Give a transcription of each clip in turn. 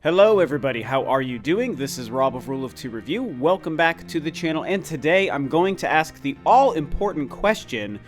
Hello everybody, how are you doing? This is Rob of Rule of Two Review. Welcome back to the channel, and today I'm going to ask the all-important question,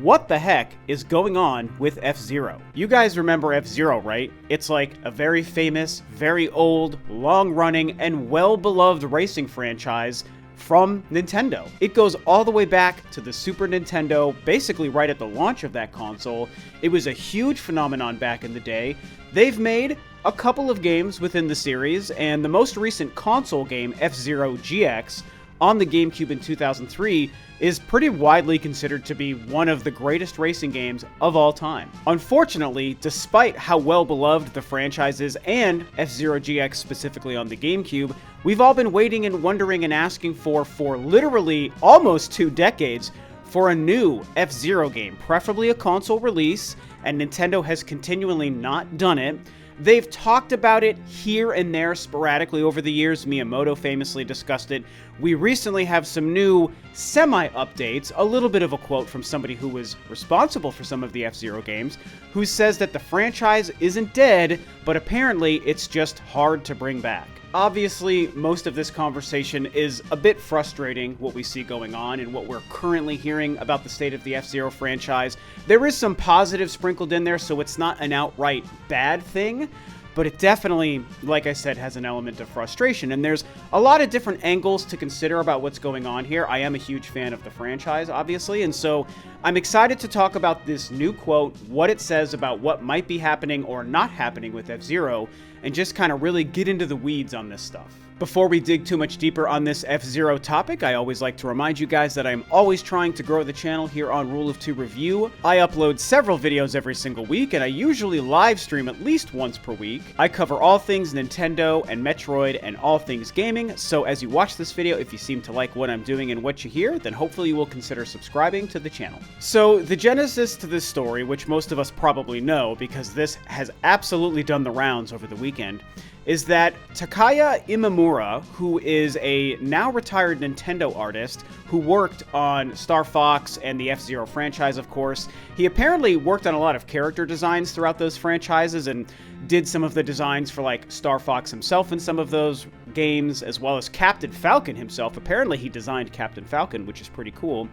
what the heck is going on with FZero? You guys remember FZero, right? It's like a very famous, very old, long-running, and well-beloved racing franchise from Nintendo. It goes all the way back to the Super Nintendo, basically right at the launch of that console. It was a huge phenomenon back in the day. They've made a couple of games within the series, and the most recent console game, FZero GX, on the GameCube in 2003, is pretty widely considered to be one of the greatest racing games of all time. Unfortunately, despite how well beloved the franchise is, and FZero GX specifically on the GameCube, we've all been waiting and wondering and asking for literally almost 2 decades for a new F-Zero game, preferably a console release, and Nintendo has continually not done it. They've talked about it here and there sporadically over the years. Miyamoto famously discussed it. We recently have some new semi-updates, a little bit of a quote from somebody who was responsible for some of the F-Zero games, who says that the franchise isn't dead, but apparently it's just hard to bring back. Obviously, most of this conversation is a bit frustrating, what we see going on and what we're currently hearing about the state of the F-Zero franchise. There is some positive sprinkled in there, so it's not an outright bad thing, but it definitely, like I said, has an element of frustration, and there's a lot of different angles to consider about what's going on here. I am a huge fan of the franchise, obviously, and so I'm excited to talk about this new quote, what it says about what might be happening or not happening with F-Zero, and just kind of really get into the weeds on this stuff. Before we dig too much deeper on this F-Zero topic, I always like to remind you guys that I'm always trying to grow the channel here on Rule of Two Review. I upload several videos every single week, and I usually live stream at least once per week. I cover all things Nintendo and Metroid and all things gaming, so as you watch this video, if you seem to like what I'm doing and what you hear, then hopefully you will consider subscribing to the channel. So, the genesis to this story, which most of us probably know because this has absolutely done the rounds over the weekend, is that Takaya Imamura, who is a now retired Nintendo artist who worked on Star Fox and the F-Zero franchise, of course, he apparently worked on a lot of character designs throughout those franchises and did some of the designs for like Star Fox himself in some of those games, as well as Captain Falcon himself. Apparently he designed Captain Falcon, which is pretty cool.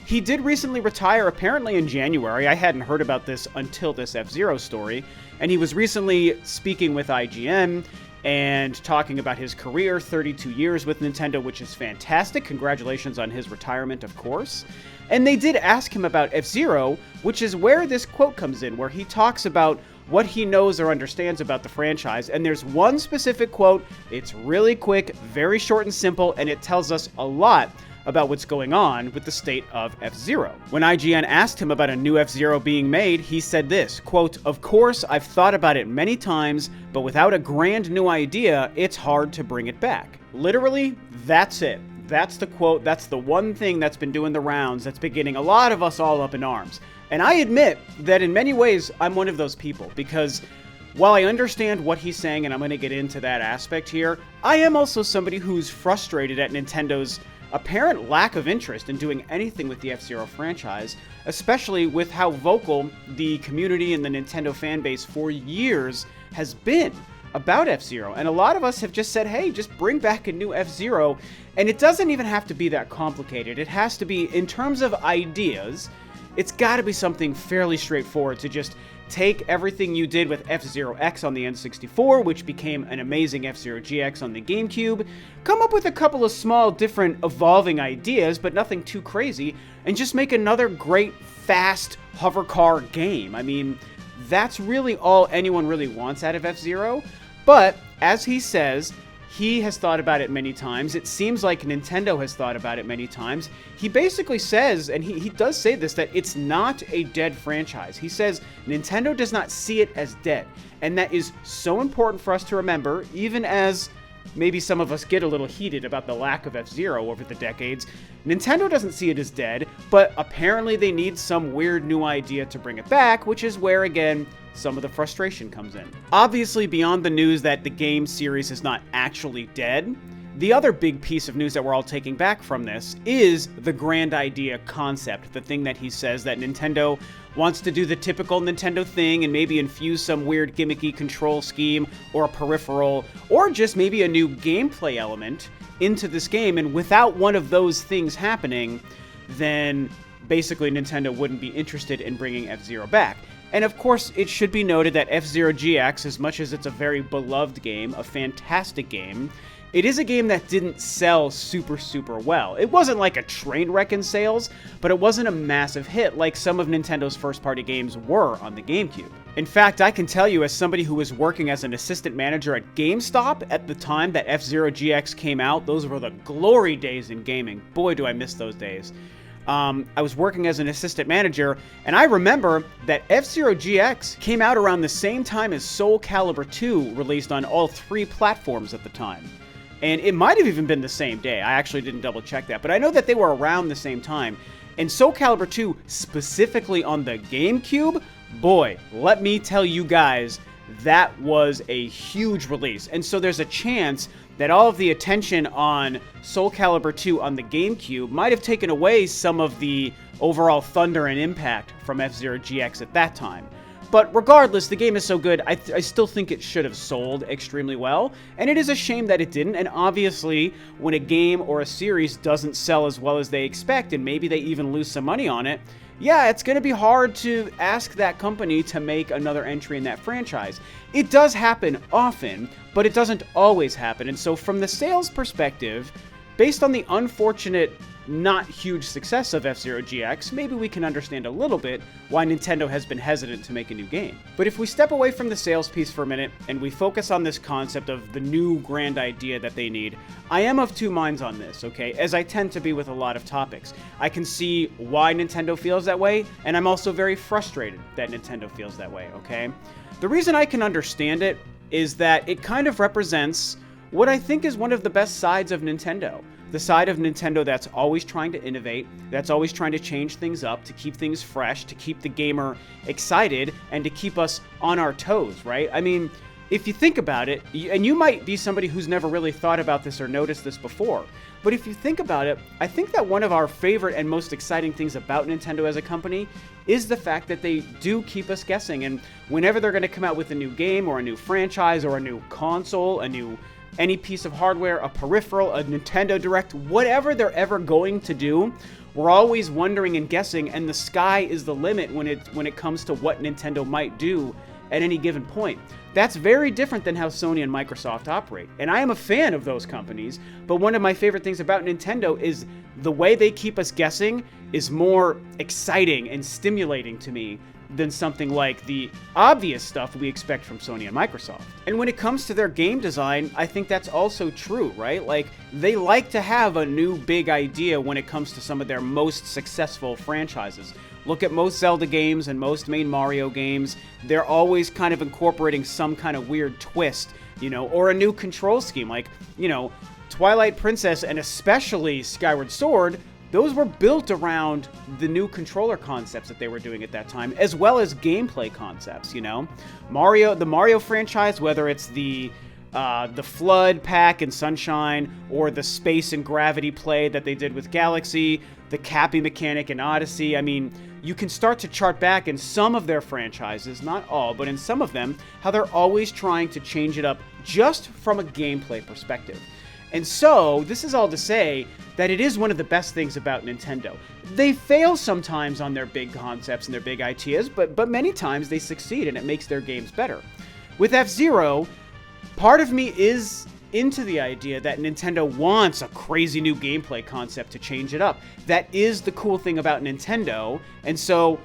He did recently retire, apparently in January. I hadn't heard about this until this F-Zero story, and he was recently speaking with IGN and talking about his career, 32 years with Nintendo, which is fantastic. Congratulations on his retirement, of course. And they did ask him about F-Zero, which is where this quote comes in, where he talks about what he knows or understands about the franchise. And there's one specific quote. It's really quick, very short and simple, and it tells us a lot about what's going on with the state of F-Zero. When IGN asked him about a new F-Zero being made, he said this, quote, "Of course, I've thought about it many times, but without a grand new idea, it's hard to bring it back." Literally, that's it. That's the quote. That's the one thing that's been doing the rounds, that's been getting a lot of us all up in arms. And I admit that in many ways, I'm one of those people, because while I understand what he's saying, and I'm going to get into that aspect here, I am also somebody who's frustrated at Nintendo's apparent lack of interest in doing anything with the F-Zero franchise, especially with how vocal the community and the Nintendo fanbase for years has been about F-Zero. And a lot of us have just said, hey, just bring back a new F-Zero, and it doesn't even have to be that complicated. It has to be, in terms of ideas, it's got to be something fairly straightforward to just take everything you did with F-Zero X on the N64, which became an amazing F-Zero GX on the GameCube, come up with a couple of small, different, evolving ideas, but nothing too crazy, and just make another great, fast hover car game. I mean, that's really all anyone really wants out of F-Zero, but, as he says, he has thought about it many times. It seems like Nintendo has thought about it many times. He basically says, and he does say this, that it's not a dead franchise. He says Nintendo does not see it as dead. And that is so important for us to remember, even as maybe some of us get a little heated about the lack of F-Zero over the decades. Nintendo doesn't see it as dead, but apparently they need some weird new idea to bring it back, which is where, again, some of the frustration comes in. Obviously, beyond the news that the game series is not actually dead, the other big piece of news that we're all taking back from this is the grand idea concept, the thing that he says that Nintendo wants to do the typical Nintendo thing and maybe infuse some weird gimmicky control scheme or a peripheral or just maybe a new gameplay element into this game, and without one of those things happening, then basically Nintendo wouldn't be interested in bringing F-Zero back. And of course, it should be noted that F-Zero GX, as much as it's a very beloved game, a fantastic game, it is a game that didn't sell super well. It wasn't like a train wreck in sales, but it wasn't a massive hit like some of Nintendo's first-party games were on the GameCube. In fact, I can tell you, as somebody who was working as an assistant manager at GameStop at the time that F-Zero GX came out, those were the glory days in gaming. Boy, do I miss those days. I was working as an assistant manager, and I remember that F-Zero GX came out around the same time as Soul Calibur 2 released on all 3 platforms at the time. And it might have even been the same day. I actually didn't double check that, but I know that they were around the same time. And Soul Calibur 2, specifically on the GameCube, boy, let me tell you guys, that was a huge release. And so there's a chance that all of the attention on Soul Calibur 2 on the GameCube might have taken away some of the overall thunder and impact from F-Zero GX at that time. But regardless, the game is so good, I still think it should have sold extremely well, and it is a shame that it didn't. And obviously, when a game or a series doesn't sell as well as they expect, and maybe they even lose some money on it, yeah, it's going to be hard to ask that company to make another entry in that franchise. It does happen often, but it doesn't always happen. And so from the sales perspective, based on the unfortunate not huge success of F-Zero GX, maybe we can understand a little bit why Nintendo has been hesitant to make a new game. But if we step away from the sales piece for a minute and we focus on this concept of the new grand idea that they need, I am of two minds on this, okay? As I tend to be with a lot of topics. I can see why Nintendo feels that way, and I'm also very frustrated that Nintendo feels that way, okay? The reason I can understand it is that it kind of represents what I think is one of the best sides of Nintendo. The side of Nintendo that's always trying to innovate, that's always trying to change things up, to keep things fresh, to keep the gamer excited, and to keep us on our toes, right? I mean, if you think about it, and you might be somebody who's never really thought about this or noticed this before, but if you think about it, I think that one of our favorite and most exciting things about Nintendo as a company is the fact that they do keep us guessing, and whenever they're going to come out with a new game or a new franchise or a new console, any piece of hardware, a peripheral, a Nintendo Direct, whatever they're ever going to do, we're always wondering and guessing, and the sky is the limit when it comes to what Nintendo might do at any given point. That's very different than how Sony and Microsoft operate. And I am a fan of those companies, but one of my favorite things about Nintendo is the way they keep us guessing is more exciting and stimulating to me than something like the obvious stuff we expect from Sony and Microsoft. And when it comes to their game design, I think that's also true, right? Like, they like to have a new big idea when it comes to some of their most successful franchises. Look at most Zelda games and most main Mario games. They're always kind of incorporating some kind of weird twist, or a new control scheme. Like, Twilight Princess and especially Skyward Sword, those were built around the new controller concepts that they were doing at that time, as well as gameplay concepts, the Mario franchise, whether it's the Flood pack and Sunshine, or the space and gravity play that they did with Galaxy, the Cappy mechanic in Odyssey. I mean, you can start to chart back in some of their franchises, not all, but in some of them, how they're always trying to change it up just from a gameplay perspective. And so, this is all to say that it is one of the best things about Nintendo. They fail sometimes on their big concepts and their big ideas, but many times they succeed and it makes their games better. With F-Zero, part of me is into the idea that Nintendo wants a crazy new gameplay concept to change it up. That is the cool thing about Nintendo, and so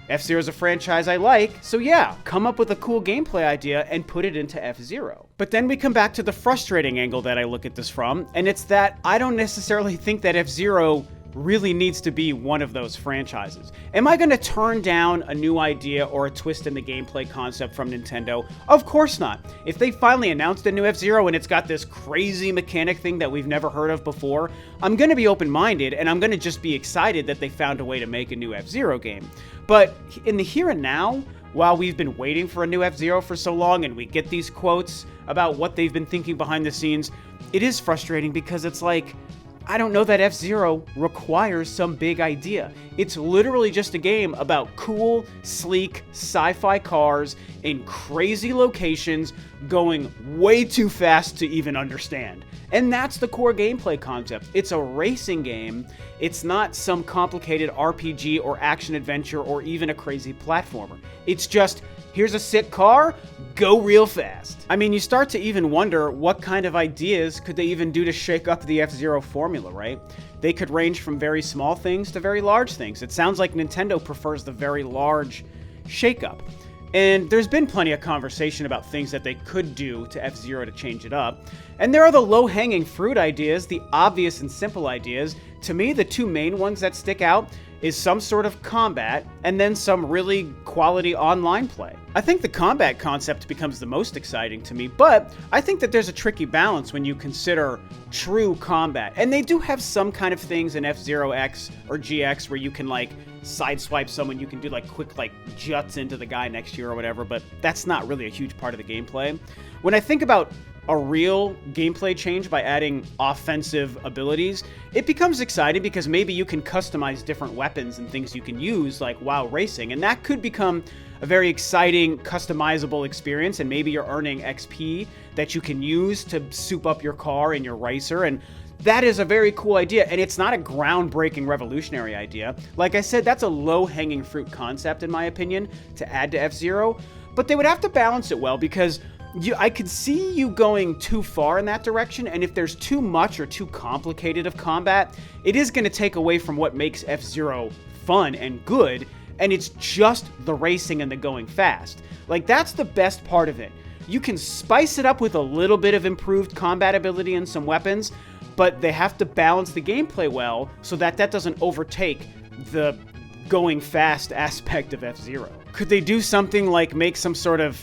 F-Zero is a franchise I like, so yeah, come up with a cool gameplay idea and put it into F-Zero. But then we come back to the frustrating angle that I look at this from, and it's that I don't necessarily think that F-Zero really needs to be one of those franchises. Am I going to turn down a new idea or a twist in the gameplay concept from Nintendo? Of course not. If they finally announced a new F-Zero and it's got this crazy mechanic thing that we've never heard of before, I'm going to be open-minded and I'm going to just be excited that they found a way to make a new F-Zero game. But in the here and now, while we've been waiting for a new F-Zero for so long and we get these quotes about what they've been thinking behind the scenes, it is frustrating because it's like, I don't know that F-Zero requires some big idea. It's literally just a game about cool, sleek, sci-fi cars in crazy locations going way too fast to even understand. And that's the core gameplay concept. It's a racing game. It's not some complicated RPG or action adventure or even a crazy platformer. It's just, here's a sick car, go real fast. I mean, you start to even wonder what kind of ideas could they even do to shake up the F-Zero formula, right? They could range from very small things to very large things. It sounds like Nintendo prefers the very large shakeup. And there's been plenty of conversation about things that they could do to F-Zero to change it up. And there are the low-hanging fruit ideas, the obvious and simple ideas. To me, the two main ones that stick out is some sort of combat and then some really quality online play. I think the combat concept becomes the most exciting to me, but I think that there's a tricky balance when you consider true combat. And they do have some kind of things in F-Zero X or GX where you can like sideswipe someone, you can do like quick like juts into the guy next to you or whatever, but that's not really a huge part of the gameplay. When I think about a real gameplay change by adding offensive abilities, it becomes exciting because maybe you can customize different weapons and things you can use like while racing, and that could become a very exciting customizable experience, and maybe you're earning XP that you can use to soup up your car and your racer, and that is a very cool idea, and it's not a groundbreaking revolutionary idea. Like I said, that's a low-hanging fruit concept in my opinion to add to F-Zero, but they would have to balance it well because I could see you going too far in that direction, and if there's too much or too complicated of combat, it is going to take away from what makes F-Zero fun and good, and it's just the racing and the going fast. Like, that's the best part of it. You can spice it up with a little bit of improved combat ability and some weapons, but they have to balance the gameplay well so that that doesn't overtake the going fast aspect of F-Zero. Could they do something like make some sort of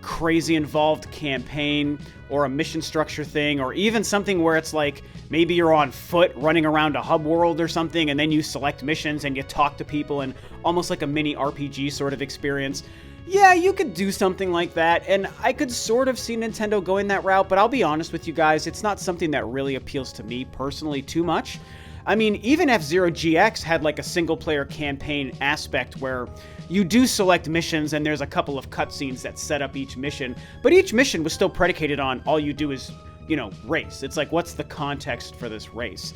crazy involved campaign or a mission structure thing, or even something where it's like maybe you're on foot running around a hub world or something, and then you select missions and you talk to people, and almost like a mini RPG sort of experience? Yeah, you could do something like that, and I could sort of see Nintendo going that route, but I'll be honest with you guys, it's not something that really appeals to me personally too much. I mean, even F-Zero GX had like a single-player campaign aspect where you do select missions and there's a couple of cutscenes that set up each mission, but each mission was still predicated on all you do is, you know, race. It's like, what's the context for this race?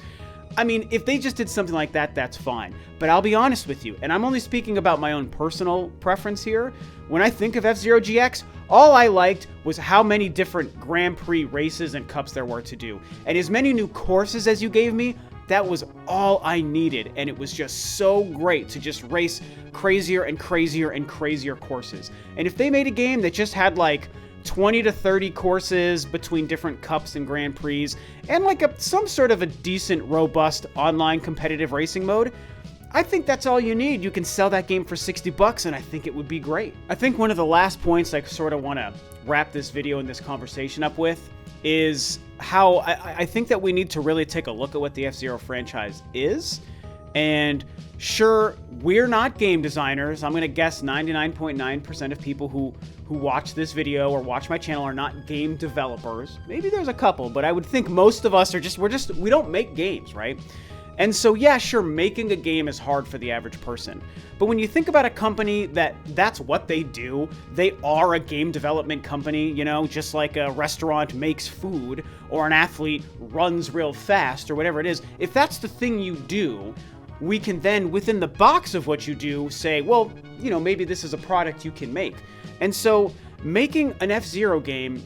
I mean, if they just did something like that, that's fine. But I'll be honest with you, and I'm only speaking about my own personal preference here. When I think of F-Zero GX, all I liked was how many different Grand Prix races and cups there were to do. And as many new courses as you gave me, that was all I needed, and it was just so great to just race crazier and crazier and crazier courses. And if they made a game that just had like 20 to 30 courses between different cups and Grand Prix, and like some sort of a decent, robust online competitive racing mode, I think that's all you need. You can sell that game for $60 and I think it would be great. I think one of the last points I sort of want to wrap this video and this conversation up with is how I think that we need to really take a look at what the F-Zero franchise is. And sure, we're not game designers. I'm going to guess 99.9% of people who watch this video or watch my channel are not game developers. Maybe there's a couple, but I would think most of us are we don't make games, right? And so, yeah, sure, making a game is hard for the average person. But when you think about a company that's what they do, they are a game development company, you know, just like a restaurant makes food or an athlete runs real fast or whatever it is. If that's the thing you do, we can then, within the box of what you do, say, well, you know, maybe this is a product you can make. And so making an F-Zero game,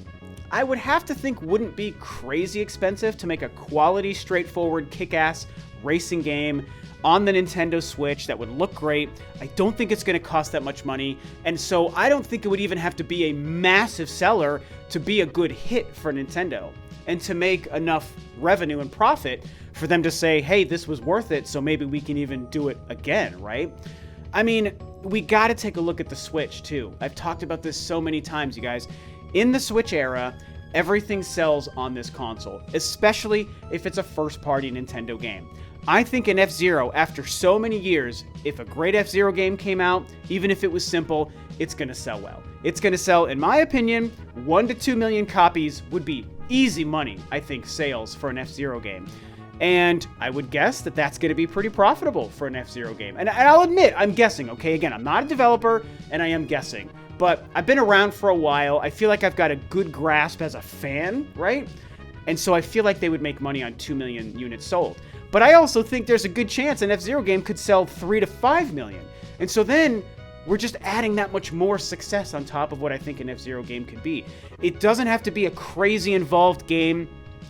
I would have to think wouldn't be crazy expensive to make a quality, straightforward, kick-ass racing game on the Nintendo Switch that would look great. I don't think it's going to cost that much money, and so I don't think it would even have to be a massive seller to be a good hit for Nintendo and to make enough revenue and profit for them to say, hey, this was worth it, so maybe we can even do it again, right? I mean, we got to take a look at the Switch too. I've talked about this so many times, you guys. In the Switch era, everything sells on this console, especially if it's a first-party Nintendo game. I think in F-Zero, after so many years, if a great F-Zero game came out, even if it was simple, it's going to sell well. It's going to sell, in my opinion, 1 to 2 million copies would be easy money, I think, sales for an F-Zero game. And I would guess that that's going to be pretty profitable for an F-Zero game. And I'll admit, I'm guessing, okay? Again, I'm not a developer, and I am guessing. But I've been around for a while. I feel like I've got a good grasp as a fan, right? And so I feel like they would make money on 2 million units sold. But I also think there's a good chance an F-Zero game could sell 3 to 5 million. And so then we're just adding that much more success on top of what I think an F-Zero game could be. It doesn't have to be a crazy involved game.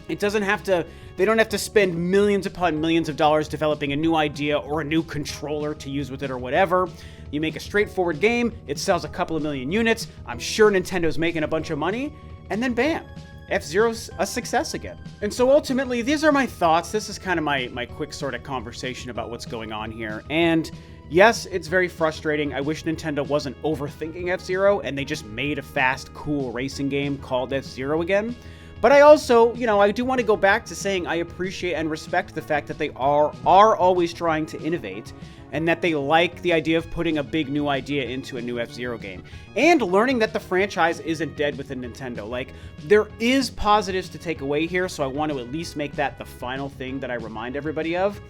It doesn't have to, they don't have to spend millions upon millions of dollars developing a new idea or a new controller to use with it or whatever. You make a straightforward game, it sells a couple of million units, I'm sure Nintendo's making a bunch of money, and then bam, F-Zero's a success again. And so ultimately, these are my thoughts. This is kind of my quick sort of conversation about what's going on here. And yes, it's very frustrating. I wish Nintendo wasn't overthinking F-Zero and they just made a fast, cool racing game called F-Zero again. But I also, I do want to go back to saying I appreciate and respect the fact that they are always trying to innovate and that they like the idea of putting a big new idea into a new F-Zero game. And learning that the franchise isn't dead within Nintendo. Like, there is positives to take away here, so I want to at least make that the final thing that I remind everybody of.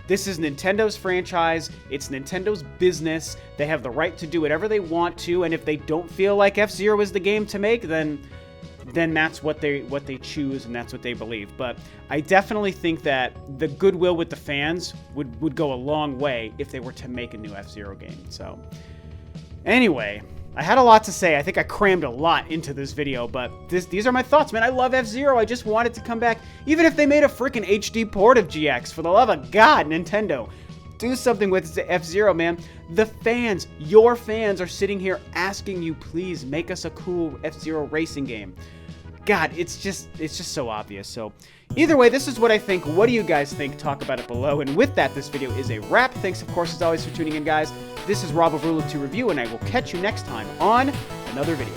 This is Nintendo's franchise, it's Nintendo's business, they have the right to do whatever they want to, and if they don't feel like F-Zero is the game to make, then that's what they choose and that's what they believe. But I definitely think that the goodwill with the fans would go a long way if they were to make a new F-Zero game. So anyway, I had a lot to say. I think I crammed a lot into this video, but these are my thoughts, man. I love F-Zero. I just want it to come back. Even if they made a freaking HD port of GX, for the love of God, Nintendo, do something with F-Zero, man. The fans, your fans, are sitting here asking you, please make us a cool F-Zero racing game. God, it's just so obvious. So either way, this is what I think. What do you guys think? Talk about it below. And with that, this video is a wrap. Thanks, of course, as always, for tuning in, guys. This is Rob of Rule of 2 Review, and I will catch you next time on another video.